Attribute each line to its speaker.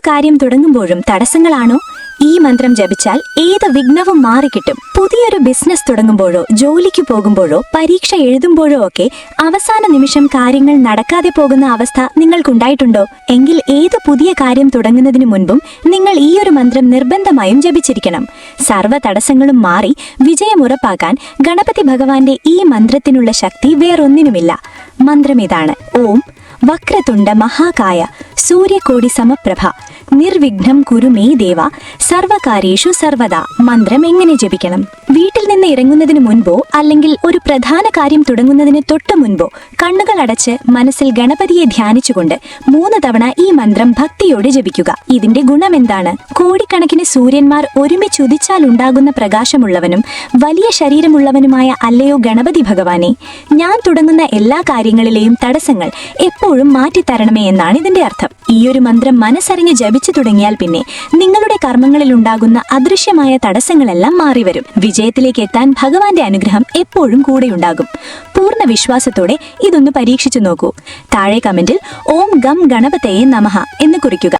Speaker 1: കാര്യം തുടങ്ങുമ്പോഴും തടസ്സങ്ങളാണോ? ഈ മന്ത്രം ജപിച്ചാൽ ഏത് വിഘ്നവും മാറിക്കിട്ടും. പുതിയൊരു ബിസിനസ് തുടങ്ങുമ്പോഴോ ജോലിക്ക് പോകുമ്പോഴോ പരീക്ഷ എഴുതുമ്പോഴോ ഒക്കെ അവസാന നിമിഷം കാര്യങ്ങൾ നടക്കാതെ പോകുന്ന അവസ്ഥ നിങ്ങൾക്കുണ്ടായിട്ടുണ്ടോ? എങ്കിൽ ഏത് പുതിയ കാര്യം തുടങ്ങുന്നതിന് മുൻപും നിങ്ങൾ ഈ ഒരു മന്ത്രം നിർബന്ധമായും ജപിച്ചിരിക്കണം. സർവ്വ തടസ്സങ്ങളും മാറി വിജയം ഉറപ്പാക്കാൻ ഗണപതി ഭഗവാന്റെ ഈ മന്ത്രത്തിനുള്ള ശക്തി വേറൊന്നിനുമില്ല. മന്ത്രം ഇതാണ്: ഓം വക്രതുണ്ട മഹാകായ സൂര്യകോടി സമപ്രഭ നിർവിഘ്നം കുരു മേ ദേവ സർവകാര്യേഷു സർവദാ. മന്ത്രം എങ്ങനെ ജപിക്കണം? വീട്ടിൽ നിന്ന് ഇറങ്ങുന്നതിന് മുൻപോ അല്ലെങ്കിൽ ഒരു പ്രധാന കാര്യം തുടങ്ങുന്നതിന് തൊട്ടു മുൻപോ കണ്ണുകൾ അടച്ച് മനസ്സിൽ ഗണപതിയെ ധ്യാനിച്ചുകൊണ്ട് 3 തവണ ഈ മന്ത്രം ഭക്തിയോടെ ജപിക്കുക. ഇതിന്റെ ഗുണമെന്താണ്? കോടിക്കണക്കിന് സൂര്യന്മാർ ഒരുമിച്ചുദിച്ചാൽ ഉണ്ടാകുന്ന പ്രകാശമുള്ളവനും വലിയ ശരീരമുള്ളവനുമായ അല്ലയോ ഗണപതി ഭഗവാനെ, ഞാൻ തുടങ്ങുന്ന എല്ലാ കാര്യങ്ങളിലെയും തടസ്സങ്ങൾ എപ്പോഴും മാറ്റിത്തരണമേ എന്നാണ് ഇതിന്റെ അർത്ഥം. ഈ ഒരു മന്ത്രം മനസ്സറിഞ്ഞ് ജപിച്ചു തുടങ്ങിയാൽ പിന്നെ നിങ്ങളുടെ കർമ്മങ്ങളിൽ ഉണ്ടാകുന്ന അദൃശ്യമായ തടസ്സങ്ങളെല്ലാം മാറിവരും. വിജയത്തിലേക്ക് എത്താൻ ഭഗവാന്റെ അനുഗ്രഹം എപ്പോഴും കൂടെയുണ്ടാകും. പൂർണ്ണ വിശ്വാസത്തോടെ ഇതൊന്ന് പരീക്ഷിച്ചു നോക്കൂ. താഴെ കമന്റിൽ ഓം ഗം ഗണപതയേ നമഃ എന്ന് കുറിക്കുക.